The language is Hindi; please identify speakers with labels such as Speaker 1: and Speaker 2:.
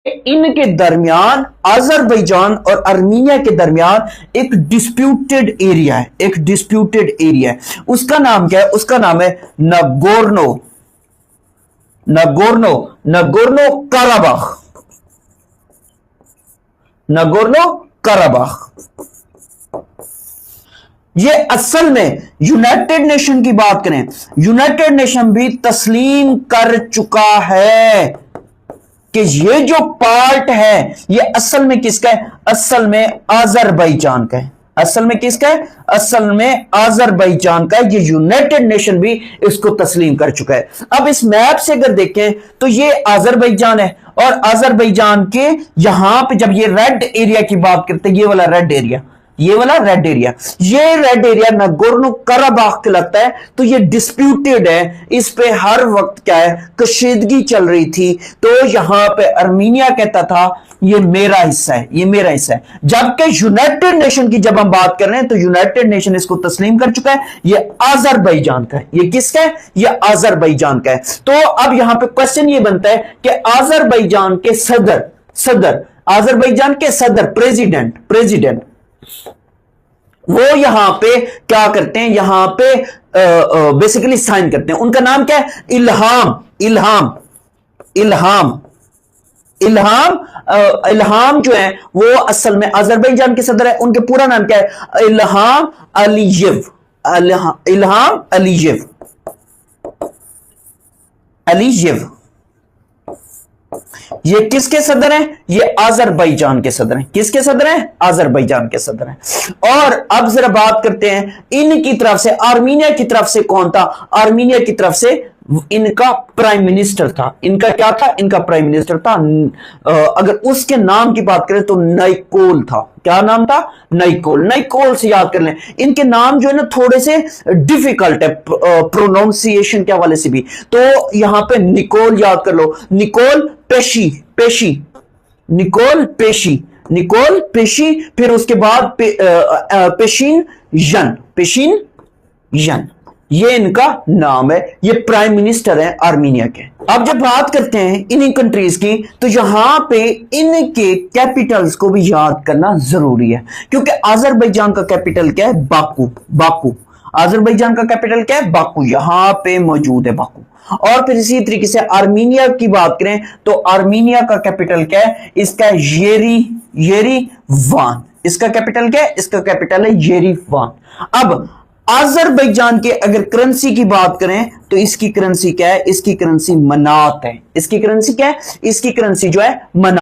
Speaker 1: इनके दरमियान अजरबैजान और आर्मीनिया के दरमियान एक डिस्प्यूटेड एरिया है, एक डिस्प्यूटेड एरिया है। उसका नाम क्या है? उसका नाम है Nagorno Nagorno Nagorno Karabakh, Nagorno Karabakh. ये असल में यूनाइटेड नेशन की बात करें, यूनाइटेड नेशन भी तस्लीम कर चुका है कि ये जो पार्ट है ये असल में किसका है? असल में अजरबैजान का है। असल में किसका है? असल में अजरबैजान का है। ये यूनाइटेड नेशन भी इसको तस्लीम कर चुका है। अब इस मैप से अगर देखें तो ये अजरबैजान है, और अजरबैजान के यहां पे जब ये रेड एरिया की बात करते हैं, ये वाला रेड एरिया, ये वाला रेड एरिया, ये रेड एरिया नगोर्नो कराबाख कहलाता है। तो ये डिस्प्यूटेड है, इस पे हर वक्त क्या है? कशीदगी चल रही थी। तो यहां पे आर्मीनिया कहता था ये मेरा हिस्सा है, ये मेरा हिस्सा है। जबकि यूनाइटेड नेशन की जब हम बात कर रहे हैं तो यूनाइटेड नेशन इसको तस्लीम कर चुका है, ये अजरबैजान का है। ये किसका है? ये अजरबैजान का है। तो अब यहां पे क्वेश्चन ये बनता है कि अजरबैजान के सदर अजरबैजान के सदर, प्रेसिडेंट वो यहां पे क्या करते हैं? यहां पे बेसिकली साइन करते हैं। उनका नाम क्या है? इल्हाम जो है वो असल में अजरबैजान के सदर है। उनके पूरा नाम क्या है? Ilham Aliyev. ये किसके सदर हैं? ये अजरबैजान के सदर हैं। किसके सदर हैं? अजरबैजान के सदर हैं। और अब जरा बात करते हैं इनकी तरफ से, आर्मीनिया की तरफ से कौन था? आर्मीनिया की तरफ से इनका प्राइम मिनिस्टर था। इनका क्या था? इनका प्राइम मिनिस्टर था। अगर उसके नाम की बात करें तो नाइकोल था। क्या नाम था? नाइकोल। नाइकोल से याद कर लें। इनके नाम जो है ना थोड़े से डिफिकल्ट है प्रोनाउंसिएशन के हवाले से भी, तो यहां पे निकोल याद कर लो। निकोल पेशी, फिर उसके बाद पेशीन यन, ये इनका नाम है। ये प्राइम मिनिस्टर है आर्मीनिया के। अब जब बात करते हैं इन्हीं कंट्रीज की तो यहां पे इनके कैपिटल्स को भी याद करना जरूरी है, क्योंकि अजरबैजान का कैपिटल क्या है? बाकू। अजरबैजान का कैपिटल क्या है? बाकू। यहां पे मौजूद है बाकू। और फिर इसी तरीके से आर्मीनिया की बात करें तो आर्मीनिया का कैपिटल क्या है? इसका येरीवान। इसका कैपिटल क्या है? इसका कैपिटल है येरीवान। अब अजरबैजान के अगर करेंसी की बात करें तो इसकी करेंसी क्या है? इसकी करेंसी मनात है। इसकी करेंसी क्या है? इसकी करेंसी जो है मनात।